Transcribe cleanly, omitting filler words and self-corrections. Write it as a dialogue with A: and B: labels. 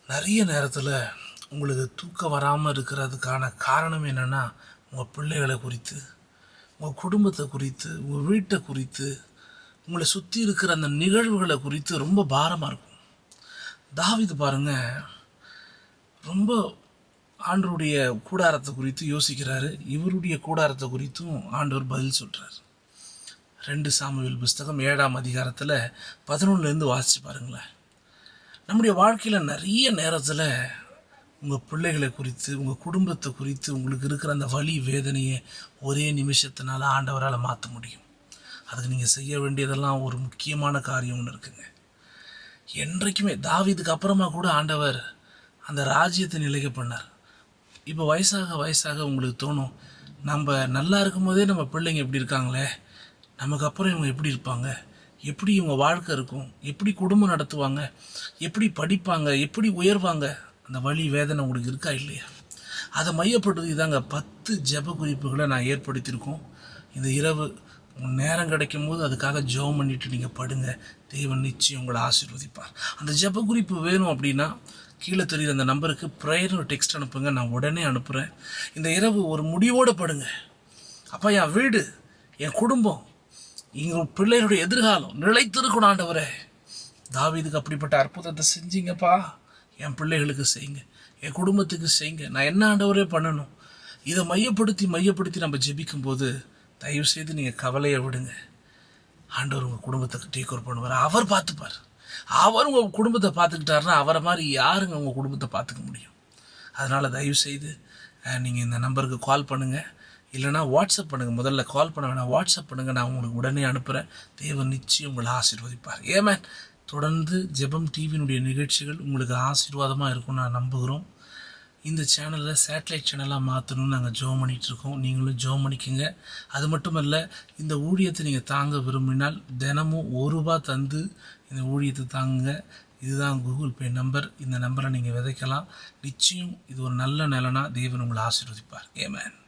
A: நிறைய நேரத்தில் உங்களுக்கு தூக்கம் வராமல் இருக்கிறதுக்கான காரணம் என்னென்னா, உங்கள் பிள்ளைகளை குறித்து, உங்கள் குடும்பத்தை குறித்து, உங்கள் வீட்டை குறித்து, உங்களை சுற்றி இருக்கிற அந்த நிகழ்வுகளை குறித்து ரொம்ப பாரமாக இருக்கும். தாவீது பாருங்க, ரொம்ப ஆண்டவருடைய கூடாரத்தை குறித்து யோசிக்கிறாரு. இவருடைய கூடாரத்தை குறித்தும் ஆண்டவர் பதில் சொல்கிறார். 2 சாமுவேல் புஸ்தகம் 7ஆம் அதிகாரத்தில் 11லேருந்து வாசித்து பாருங்களேன். நம்முடைய வாழ்க்கையில் நிறைய நேரத்தில் உங்கள் பிள்ளைகளை குறித்து, உங்கள் குடும்பத்தை குறித்து உங்களுக்கு இருக்கிற அந்த வலி வேதனையை ஒரே நிமிஷத்தினால ஆண்டவரால் மாற்ற முடியும். அதுக்கு நீங்கள் செய்ய வேண்டியதெல்லாம் ஒரு முக்கியமான காரியம் ஒன்று இருக்குங்க. என்றைக்குமே தாவீதுக்கு அப்புறமா கூட ஆண்டவர் அந்த ராஜ்யத்தை நிலைக்க பண்ணார். இப்போ வயசாக வயசாக உங்களுக்கு தோணும், நம்ம நல்லா இருக்கும்போதே நம்ம பிள்ளைங்க எப்படி இருக்காங்களே, நமக்கு அப்புறம் இவங்க எப்படி இருப்பாங்க, எப்படி இவங்க வாழ்க்கை இருக்கும், எப்படி குடும்பம் நடத்துவாங்க, எப்படி படிப்பாங்க, எப்படி உயர்வாங்க. அந்த வலி வேதனை உங்களுக்கு இருக்கா இல்லையா? அதை மையப்படுத்தி தாங்க 10 ஜெப குறிப்புகளை நான் ஏற்படுத்தியிருக்கோம். இந்த இரவு நேரம் கிடைக்கும் போது அதுக்காக ஜெபம் பண்ணிவிட்டு நீங்கள் படுங்க. தேவன் நிச்சயம் உங்களை ஆசீர்வதிப்பார். அந்த ஜெப குறிப்பு வேணும் அப்படின்னா கீழே தெரியுற அந்த நம்பருக்கு ப்ரேயர்னு ஒரு டெக்ஸ்ட் அனுப்புங்க, நான் உடனே அனுப்புகிறேன். இந்த இரவு ஒரு முடிவோடு படுங்க. அப்போ என் வீடு, என் குடும்பம், எங்கள் பிள்ளைகளுடைய எதிர்காலம் நிலைத்திருக்கணும் ஆண்டவரே. தாவீதுக்கு அப்படிப்பட்ட அற்புதத்தை செஞ்சீங்கப்பா, என் பிள்ளைகளுக்கு செய்யுங்க, என் குடும்பத்துக்கு செய்யுங்க. நான் என்ன ஆண்டவரே பண்ணணும்? இதை மையப்படுத்தி நம்ம ஜெபிக்கும்போது தயவுசெய்து நீங்கள் கவலையை விடுங்க. ஆண்டவர் உங்கள் குடும்பத்தை டேக் ஓவர் பண்ணுவார். அவர் பார்த்துப்பார். அவர் உங்கள் குடும்பத்தை பார்த்துக்கிட்டாருன்னா அவரை மாதிரி யாருங்க உங்கள் குடும்பத்தை பார்த்துக்க முடியும்? அதனால் தயவுசெய்து நீங்கள் இந்த நம்பருக்கு கால் பண்ணுங்கள், இல்லைனா வாட்ஸ்அப் பண்ணுங்கள். முதல்ல கால் பண்ண வேணாம், வாட்ஸ்அப் பண்ணுங்கள், நான் உங்களுக்கு உடனே அனுப்புகிறேன். தேவன் நிச்சயம் உங்களை ஆசீர்வதிப்பார். ஏமேன். தொடர்ந்து ஜெபம் டிவியினுடைய நிகழ்ச்சிகள் உங்களுக்கு ஆசீர்வாதமாக இருக்கும்னு நான் நம்புகிறோம். இந்த சேனலில் சேட்டலைட் சேனலாக மாற்றணும்னு நாங்கள் ஜெபம் பண்ணிகிட்ருக்கோம். நீங்களும் ஜெபம் பண்ணிக்கோங்க. அது மட்டும் இல்லை, இந்த ஊழியத்தை நீங்கள் தாங்க விரும்பினால் தினமும் ₹1 தந்து இந்த ஊழியத்தை தாங்குங்க. இதுதான் கூகுள் பே நம்பர். இந்த நம்பரை நீங்கள் விதைக்கலாம். நிச்சயம் இது ஒரு நல்ல நிலனா தேவன் உங்களை ஆசீர்வதிப்பார். ஆமென்.